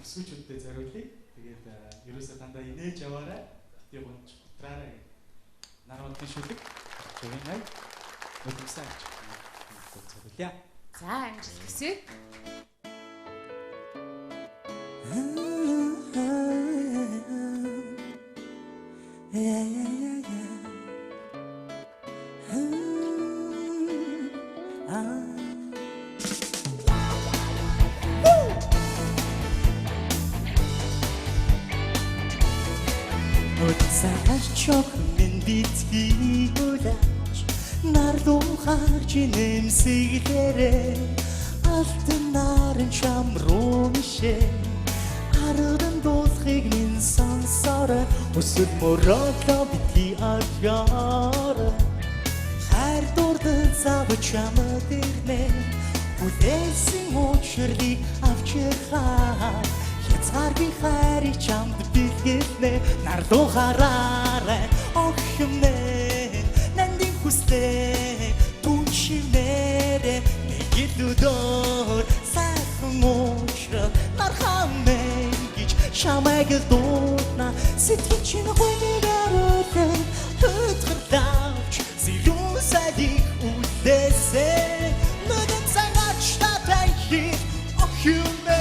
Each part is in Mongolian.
бүсгүйчүүдтэй зориулъя. Тэгээд ерөөсөө дандаа инээж яваарай. Тэгээ гонч утраарай. Нарууд тишүүлэг. Тэгвэл өдөрсөн гэж зориулъя. За амжилт хүсье. Сахарчок минь битгий улаач нарлуу харж нэмсэглэрээ алтан нарын чам руу мишээ ардан дуулахыг минь сонсороо өсөд мөрөглөө битгий авьяараа хайр дурдан цав чамд ирнэ үлээсэн учрыг авчирхаа Яцгаар би хайрыг чамд бэлгэлнэ Нарлуу хараарай огшмнэ Нандин хүслэ түншивнэрэ Нэг илүүдээр сайхан уучрал Нархамэн гэж шамайг дуудна Сэтгэл чинь хүнийг аруулан Хөтгөрлавч Зилүүн сайдыг үлдээсэ Нүдэм сангач татай хир огшмнэ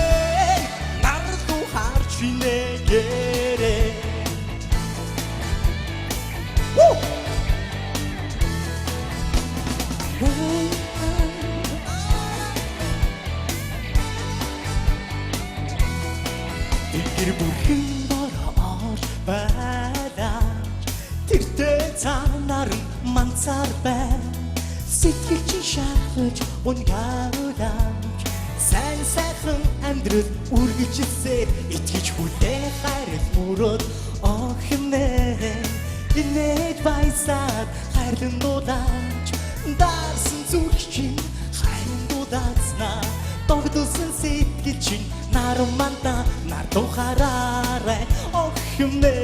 Игэр бүрхэн бороош байлаач Тэртээ цаанаар манцаар бай Сэтгэл чинь шахаж унгааруулаач Сайн сайхан амьдрал үргэлжилсээр итгэж хүлээ хайрал мөрөд огнэ Инээд баясаад хайрлан дуулаач Дарсан зүрх чинь хайран дуулаацнаа Тогдулсан сэтгэл чинь нараманда Нарлуу хараарай огнэ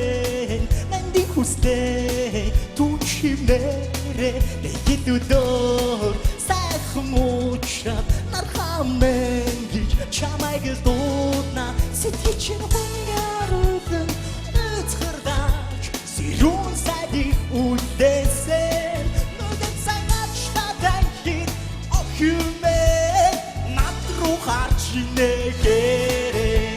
Нандин хүслэ түншивнэрэ Нэг илүүдээр сайхан уучрал Нархамэн гэж чамайг дуудна Сэтгэл чинь хүнгаруулан Өцгөрдаач Сэрүүн сайдыг үлдээсэн Нүдэм сангач татай хит огшмэ Над руу харж инээгээрээ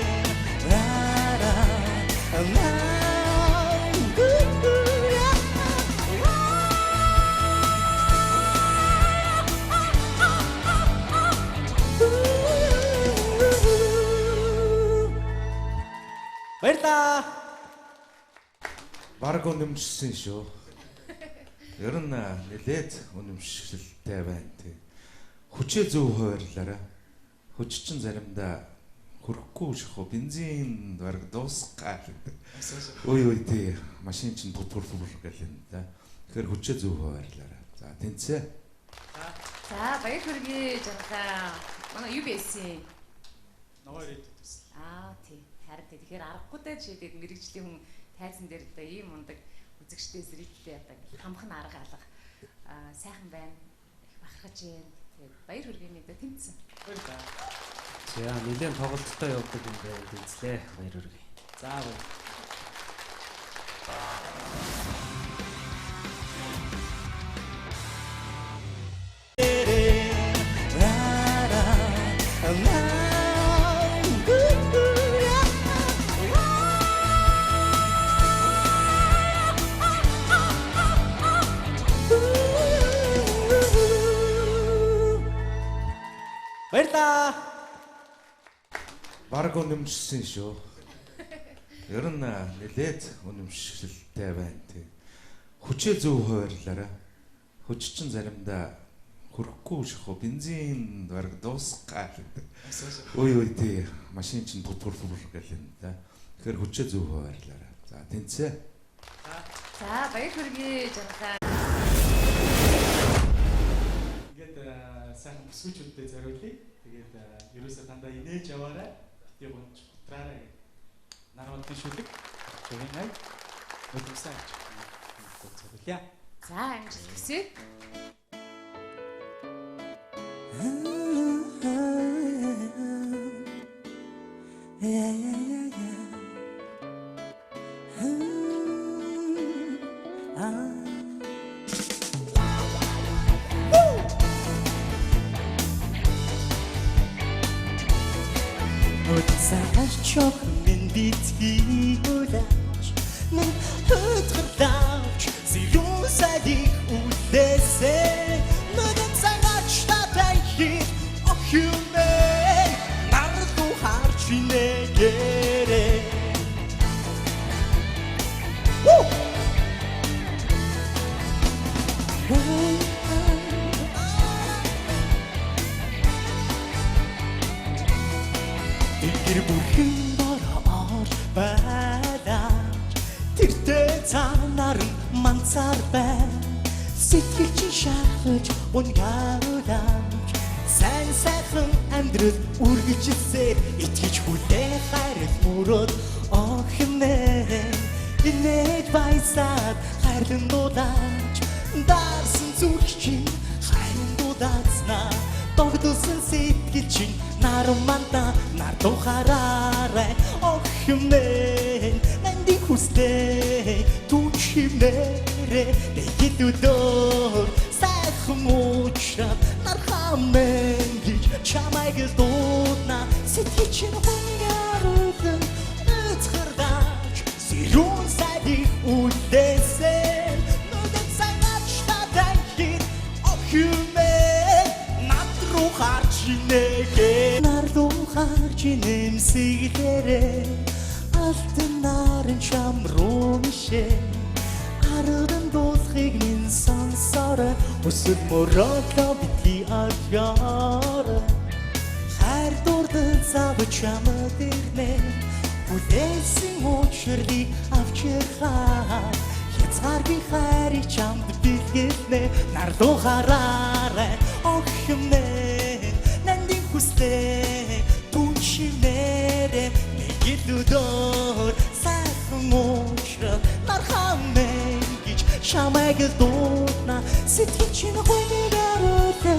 Баярлаа. Бараг үнэмшсэн шүү. Ер нь нэлээд үнэмшилтэй байна тий. Хүчээ зөв хуваарлаарай. Хүч чинь заримдаа хөрөхгүй шахуу бензин бараг дуусгаа. Ой тий машин чинь путур гэл юм да. Тэгэхээр хүчээ зөв хуваарлаарай. За тэнцээ. За баяр хүргэе жаргалаа. Манай UBS Ногоо ирээд төс. тий. Харин тэгэхээр аргагүй даа жишээд мэрэгжлийн хүн тайзан дээр одоо ийм мундаг үзэгчтэй зрителтэй одоо хамхан арга алга сайхан байна. Их бахархаж байна. Тэгээд баяр хүргэний дэ тэмцсэн. Баярлалаа. За нэлээд тоглолттой явдаг юм байна. Тэнцлээ. Баяр хүргэе. За баяр. Баярлаа. Бараг үнэмшсэн шүү. Ер нь нэлээд үнэмшилтэй байна тий. Хүчээ зөв хуваарлаарай. Хүч чинь заримдаа хөрөхгүй шахуу бензин бараг дуусгаа. Ой тий машин чинь путур гэл юм да. Тэгэхээр хүчээ зөв хуваарлаарай. За тэнцээ. За баяр хүргэе жаргалаа. Сайн бүсгүйчүүдтэй зориулъя. Тэгээд ерөөсөө дандаа инээж яваарай. Тэгээ гонч утраарай. Нарууд тишүүлэг. Тэгвэл өдөрсөн гэж зориулъя. За амжилт хүсье. Yeah. Сарчок минь битгий улаач минь хөдөлгөөч зөрүү сайдыг үлдээсэй нүдэн цагаач татай хит охюмэ нарду харч инэгэрэ Игэр бүрхэн бороор байлаач тэртээ цаанаар манцаар бай сэтгэл чи шахаж унгaalаач сайн сайхан амьдрал үргэлжилсээр итгэж хүлээ хайрал мөрөд охинэ инээд байсаад хайрлан дуудаач дарсан зүрх чинь хайран дуудааснаа тогтсон сэтгэл чинь нараманда нартохараарай охимэн нандин хүслээ түчимнэрэ дэйдүүдээр сайхан уучраад нархамэн гэж чамайг дуудна сэтгэл чинь хөнгөрөлн эцгэрдаач сэрүүн сайдыг үлдээсэн нүдэн цагаач татай хит охимэн надруу харж инэгэ надруу харж инэмсэглэрэ алтан нарын чам руу мишээ ардан дуулахыг минь сонсорой өсөд мөрөглөө битгий авьяарай хайр дурдан цав чамд ирнэ үлээсэн учрыг авчирхаа хязгааргүй хайрыг чамд бэлгэлнэ нардуу хараарай охимнэ нандин хүслээ түншинэрэ нэгилүүдээр сайхан уучраад нархамэн гэж чамайг дуудна сэтгэл чинь